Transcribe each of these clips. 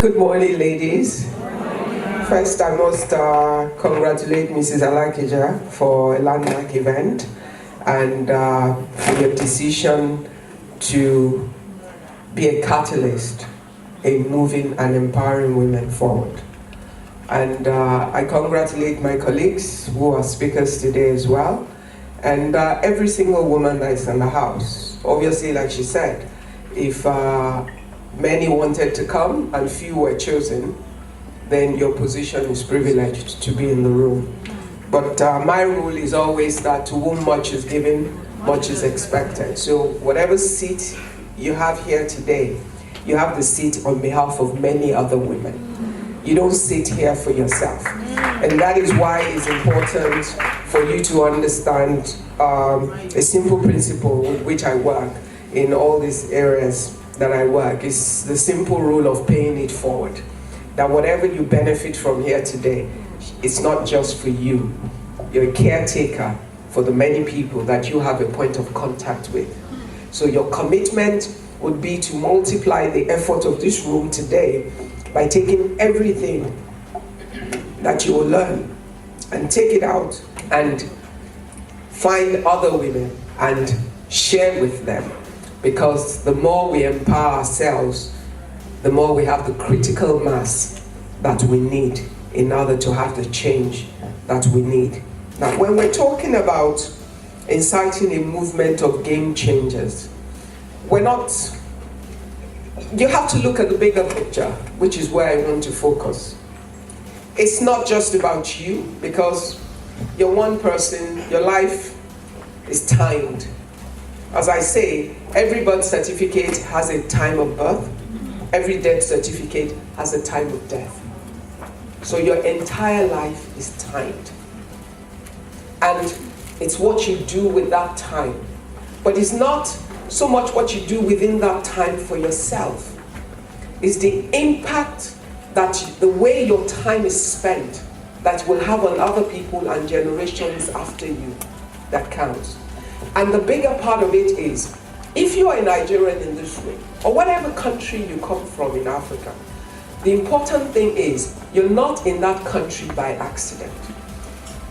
Good morning, ladies. First, I must congratulate Mrs. Alakija for a landmark event and for your decision to be a catalyst in moving and empowering women forward. And I congratulate my colleagues who are speakers today as well, and every single woman that is in the house. Obviously, like she said, if many wanted to come and few were chosen, then your position is privileged to be in the room. But my rule is always that to whom much is given, much is expected. So whatever seat you have here today, you have the seat on behalf of many other women. You don't sit here for yourself. And that is why it's important for you to understand a simple principle with which I work in all these areas that I work. Is the simple rule of paying it forward. That whatever you benefit from here today, it's not just for you. You're a caretaker for the many people that you have a point of contact with. So your commitment would be to multiply the effort of this room today by taking everything that you will learn and take it out and find other women and share with them. Because the more we empower ourselves, the more we have the critical mass that we need in order to have the change that we need. Now, when we're talking about inciting a movement of game changers, you have to look at the bigger picture, which is where I want to focus. It's not just about you, because you're one person, your life is timed. As I say, every birth certificate has a time of birth. Every death certificate has a time of death. So your entire life is timed. And it's what you do with that time. But it's not so much what you do within that time for yourself. It's the impact that the way your time is spent that will have on other people and generations after you that counts. And the bigger part of it is, if you are a Nigerian in this room, or whatever country you come from in Africa, the important thing is, you're not in that country by accident.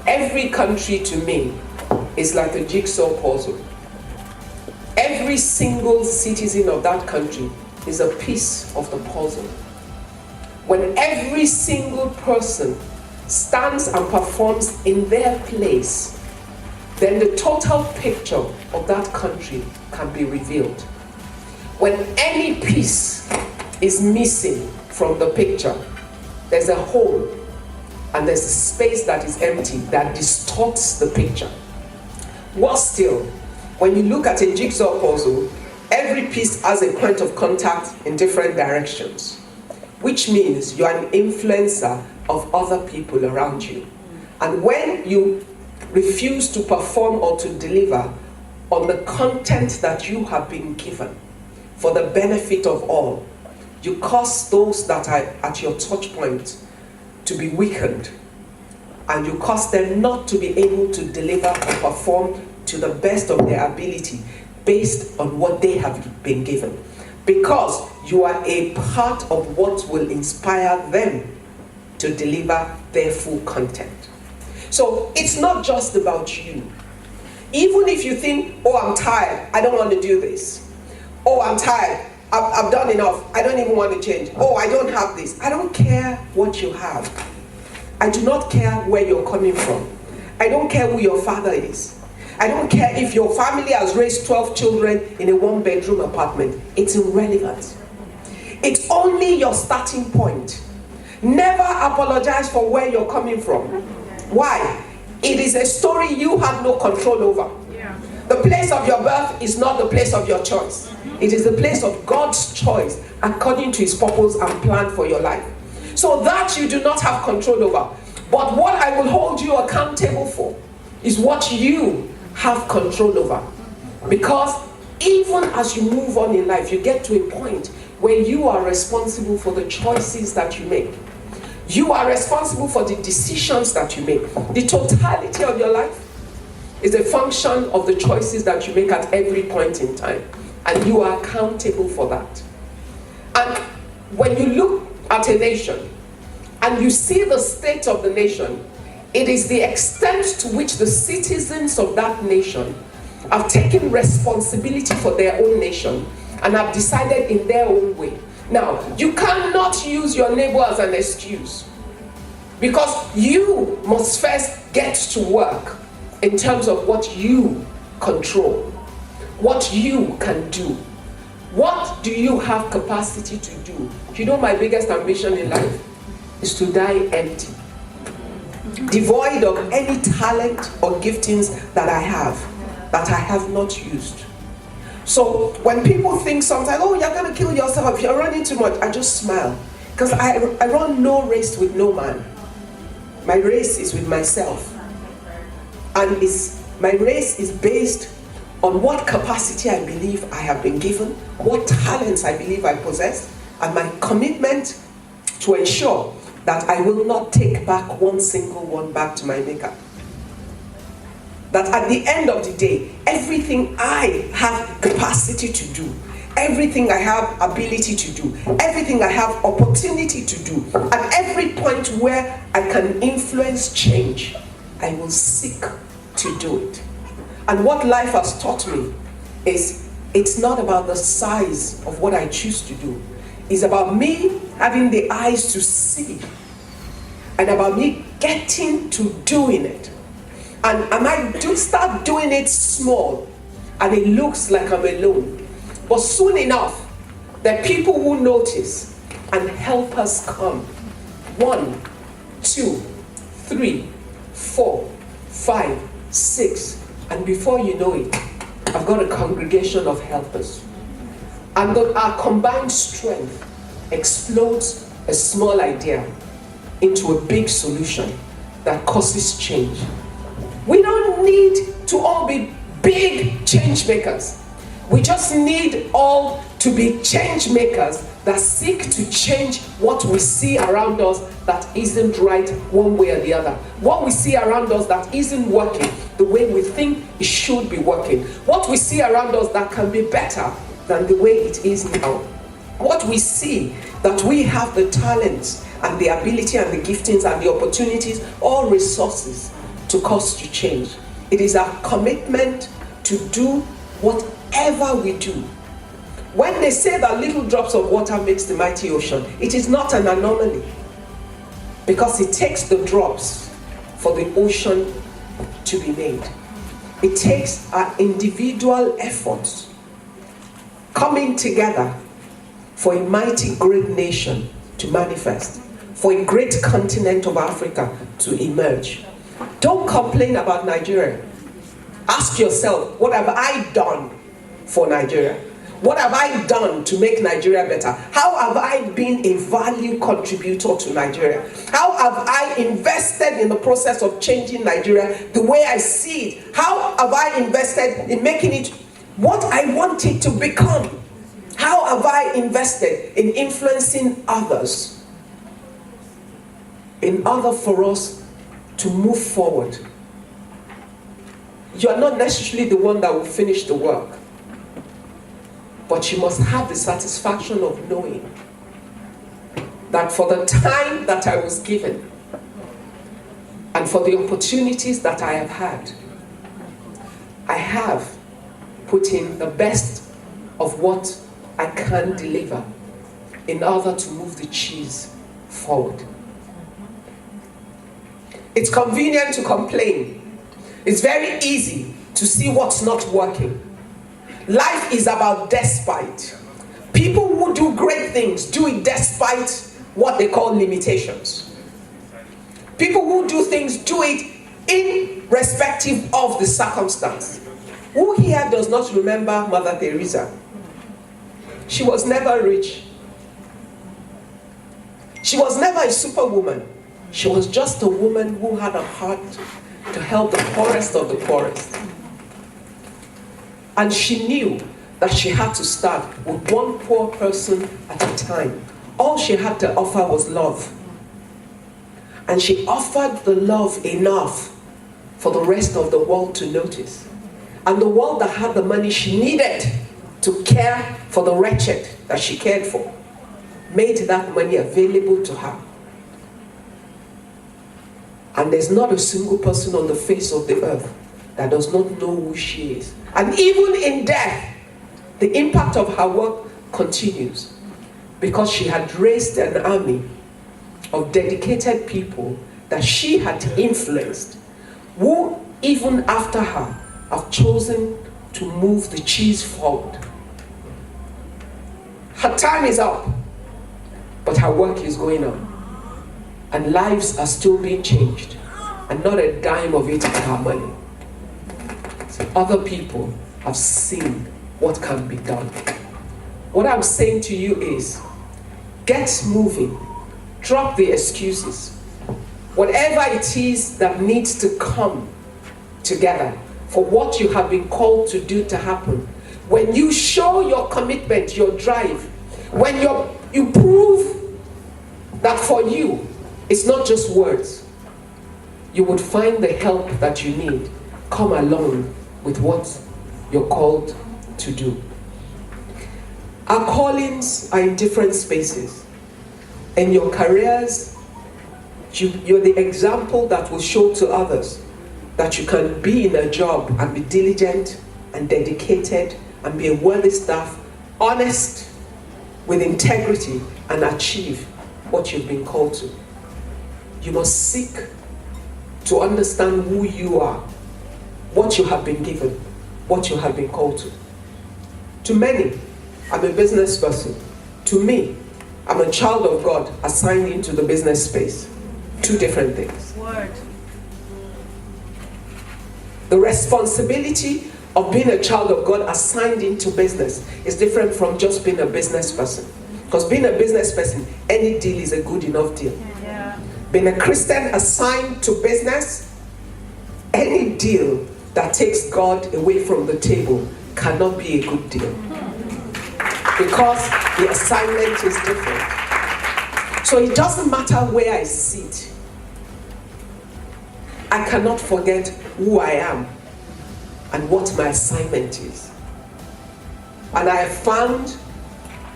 Every country to me is like a jigsaw puzzle. Every single citizen of that country is a piece of the puzzle. When every single person stands and performs in their place, then the total picture of that country can be revealed. When any piece is missing from the picture, there's a hole and there's a space that is empty that distorts the picture. Worse still, when you look at a jigsaw puzzle, every piece has a point of contact in different directions, which means you're an influencer of other people around you. And when you refuse to perform or to deliver on the content that you have been given for the benefit of all, you cause those that are at your touch point to be weakened, and you cause them not to be able to deliver or perform to the best of their ability based on what they have been given, because you are a part of what will inspire them to deliver their full content. So it's not just about you. Even if you think, oh, I'm tired, I don't want to do this. Oh, I'm tired, I've done enough, I don't even want to change. Oh, I don't have this. I don't care what you have. I do not care where you're coming from. I don't care who your father is. I don't care if your family has raised 12 children in a one-bedroom apartment. It's irrelevant. It's only your starting point. Never apologize for where you're coming from. Why? It is a story you have no control over. Yeah. The place of your birth is not the place of your choice. It is the place of God's choice according to his purpose and plan for your life. So that you do not have control over. But what I will hold you accountable for is what you have control over. Because even as you move on in life, you get to a point where you are responsible for the choices that you make. You are responsible for the decisions that you make. The totality of your life is a function of the choices that you make at every point in time. And you are accountable for that. And when you look at a nation, and you see the state of the nation, it is the extent to which the citizens of that nation have taken responsibility for their own nation and have decided in their own way. Now, you cannot use your neighbor as an excuse, because you must first get to work in terms of what you control, what you can do. What do you have capacity to do? You know, my biggest ambition in life is to die empty, devoid of any talent or giftings that I have not used. So when people think sometimes, oh, you're going to kill yourself, you're running too much, I just smile. Because I run no race with no man. My race is with myself. And my race is based on what capacity I believe I have been given, what talents I believe I possess, and my commitment to ensure that I will not take back one single one back to my maker. That at the end of the day, everything I have capacity to do, everything I have ability to do, everything I have opportunity to do, at every point where I can influence change, I will seek to do it. And what life has taught me is it's not about the size of what I choose to do. It's about me having the eyes to see and about me getting to doing it. And I might start doing it small and it looks like I'm alone. But soon enough, there are people who notice and help us come. 1, 2, 3, 4, 5, 6. And before you know it, I've got a congregation of helpers. And our combined strength explodes a small idea into a big solution that causes change. We don't need to all be big change makers. We just need all to be change makers that seek to change what we see around us that isn't right one way or the other. What we see around us that isn't working the way we think it should be working. What we see around us that can be better than the way it is now. What we see that we have the talents and the ability and the giftings and the opportunities, all resources to cause to change. It is our commitment to do whatever we do. When they say that little drops of water makes the mighty ocean, it is not an anomaly, because it takes the drops for the ocean to be made. It takes our individual efforts coming together for a mighty great nation to manifest, for a great continent of Africa to emerge. Don't complain about Nigeria. Ask yourself, what have I done for Nigeria? What have I done to make Nigeria better? How have I been a value contributor to Nigeria? How have I invested in the process of changing Nigeria the way I see it? How have I invested in making it what I want it to become? How have I invested in influencing others in order for us to move forward? You are not necessarily the one that will finish the work, but you must have the satisfaction of knowing that for the time that I was given and for the opportunities that I have had, I have put in the best of what I can deliver in order to move the cheese forward. It's convenient to complain. It's very easy to see what's not working. Life is about despite. People who do great things do it despite what they call limitations. People who do things do it irrespective of the circumstance. Who here does not remember Mother Teresa? She was never rich. She was never a superwoman. She was just a woman who had a heart to help the poorest of the poorest. And she knew that she had to start with one poor person at a time. All she had to offer was love. And she offered the love enough for the rest of the world to notice. And the world that had the money she needed to care for the wretched that she cared for. made that money available to her. And there's not a single person on the face of the earth that does not know who she is. And even in death, the impact of her work continues, because she had raised an army of dedicated people that she had influenced, who even after her have chosen to move the cheese forward. Her time is up, but her work is going on. And lives are still being changed, and not a dime of it is her money. So other people have seen what can be done. What I'm saying to you is, get moving. Drop the excuses. Whatever it is that needs to come together for what you have been called to do to happen, when you show your commitment, your drive, when you prove that for you, it's not just words, you would find the help that you need come along with what you're called to do. Our callings are in different spaces. In your careers, you're the example that will show to others that you can be in a job and be diligent and dedicated and be a worthy staff, honest, with integrity, and achieve what you've been called to. You must seek to understand who you are, what you have been given, what you have been called to. To many, I'm a business person. To me, I'm a child of God assigned into the business space. Two different things. Word. The responsibility of being a child of God assigned into business is different from just being a business person. Because being a business person, any deal is a good enough deal. Yeah. Being a Christian assigned to business, any deal that takes God away from the table cannot be a good deal. Because the assignment is different. So it doesn't matter where I sit. I cannot forget who I am and what my assignment is. And I have found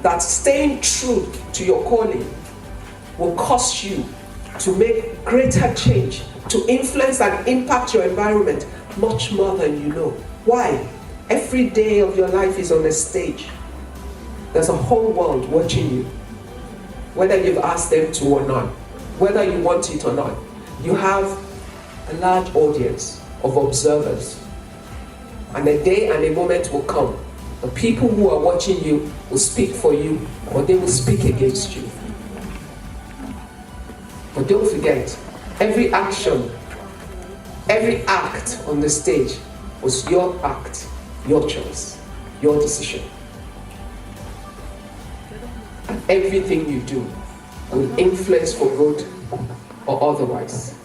that staying true to your calling will cause you to make greater change, to influence and impact your environment much more than you know. Why? Every day of your life is on a stage. There's a whole world watching you. Whether you've asked them to or not, whether you want it or not, you have a large audience of observers. And a day and a moment will come. The people who are watching you will speak for you, or they will speak against you. But don't forget, every action, every act on the stage was your act, your choice, your decision. And everything you do will influence for good or otherwise.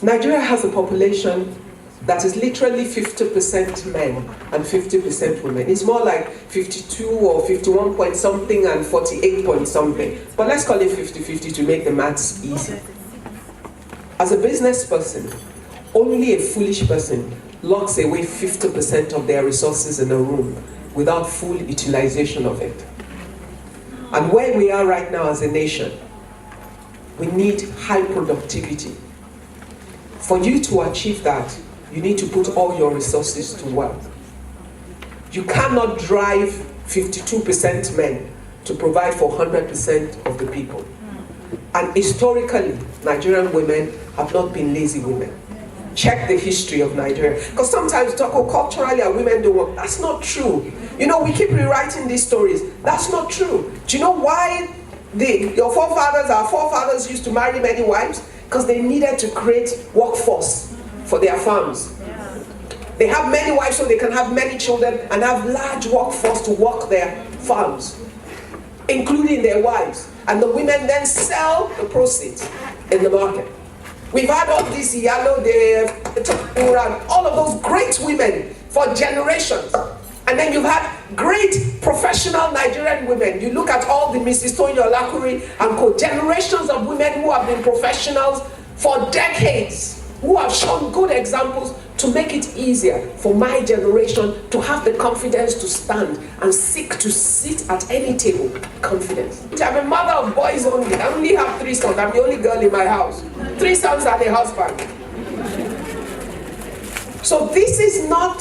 Nigeria has a population that is literally 50% men and 50% women. It's more like 52 or 51 point something and 48 point something. But let's call it 50-50 to make the maths easy. As a business person, only a foolish person locks away 50% of their resources in a room without full utilization of it. And where we are right now as a nation, we need high productivity. For you to achieve that, you need to put all your resources to work. You cannot drive 52% men to provide for 100% of the people. And historically, Nigerian women have not been lazy women. Check the history of Nigeria. Because sometimes we talk, oh, culturally our women don't work. That's not true. You know, we keep rewriting these stories. That's not true. Do you know why our forefathers used to marry many wives? Because they needed to create workforce for their farms. Yeah. They have many wives so they can have many children and have large workforce to work their farms, including their wives. And the women then sell the proceeds in the market. We've had all these Yalo, all of those great women for generations. And then you've had great professional Nigerian women. You look at all the Mrs. Tonya Olakuri and co, generations of women who have been professionals for decades, who have shown good examples to make it easier for my generation to have the confidence to stand and seek to sit at any table. Confidence. I'm a mother of boys only. I only have 3 sons. I'm the only girl in my house. 3 sons and a husband. So this is not,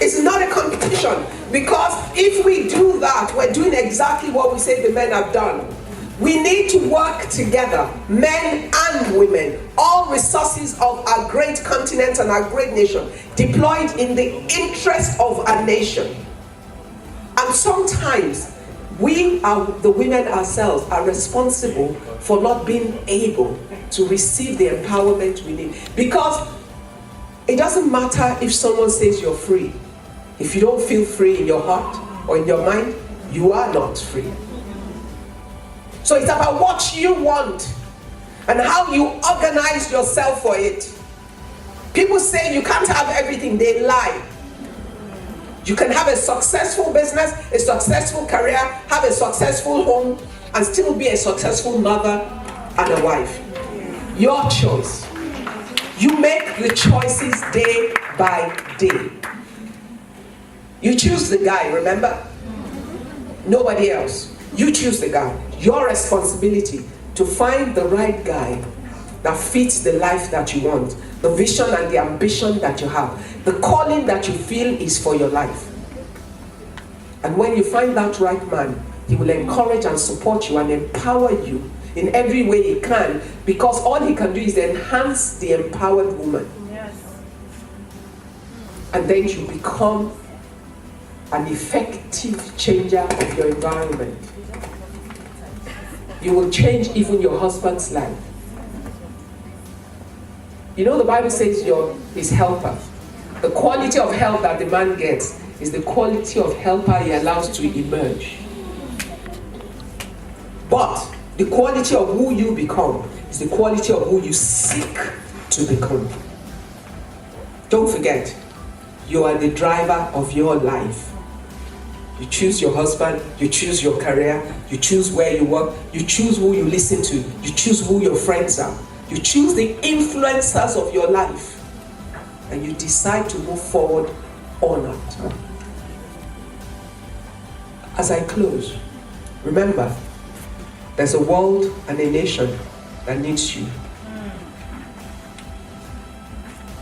it's not a competition, because if we do that, we're doing exactly what we say the men have done. We need to work together, men and women, all resources of our great continent and our great nation, deployed in the interest of our nation. And sometimes we, the women ourselves, are responsible for not being able to receive the empowerment we need. Because it doesn't matter if someone says you're free. If you don't feel free in your heart or in your mind, you are not free. So it's about what you want and how you organize yourself for it. People say you can't have everything. They lie. You can have a successful business, a successful career, have a successful home, and still be a successful mother and a wife. Your choice. You make the choices day by day. You choose the guy, remember? Nobody else. You choose the guy. Your responsibility to find the right guy that fits the life that you want, the vision and the ambition that you have, the calling that you feel is for your life. And when you find that right man, he will encourage and support you and empower you in every way he can, because all he can do is enhance the empowered woman. Yes. And then you become an effective changer of your environment. You will change even your husband's life. You know, the Bible says you're his helper. The quality of help that the man gets is the quality of helper he allows to emerge. But the quality of who you become is the quality of who you seek to become. Don't forget, you are the driver of your life. You choose your husband, you choose your career, you choose where you work, you choose who you listen to, you choose who your friends are, you choose the influencers of your life, and you decide to move forward or not. As I close, remember, there's a world and a nation that needs you.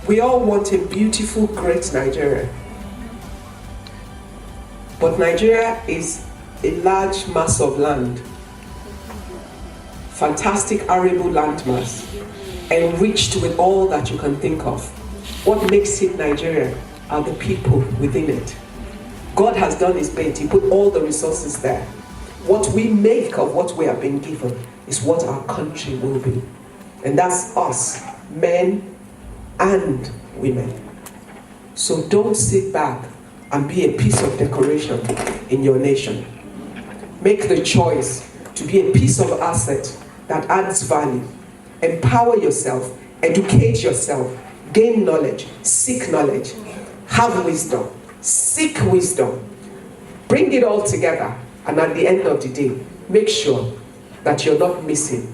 We all want a beautiful, great Nigeria. But Nigeria is a large mass of land. Fantastic arable landmass, enriched with all that you can think of. What makes it Nigeria are the people within it. God has done his bit. He put all the resources there. What we make of what we have been given is what our country will be. And that's us, men and women. So don't sit back and be a piece of decoration in your nation. Make the choice to be a piece of asset that adds value. Empower yourself, educate yourself, gain knowledge, seek knowledge, have wisdom, seek wisdom. Bring it all together, and at the end of the day, make sure that you're not missing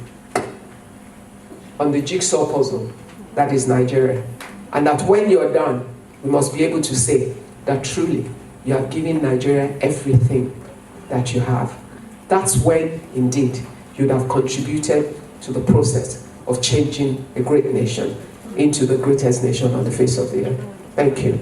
on the jigsaw puzzle that is Nigeria. And that when you're done, we must be able to say that truly you have given Nigeria everything that you have. That's when, indeed, you'd have contributed to the process of changing a great nation into the greatest nation on the face of the earth. Thank you.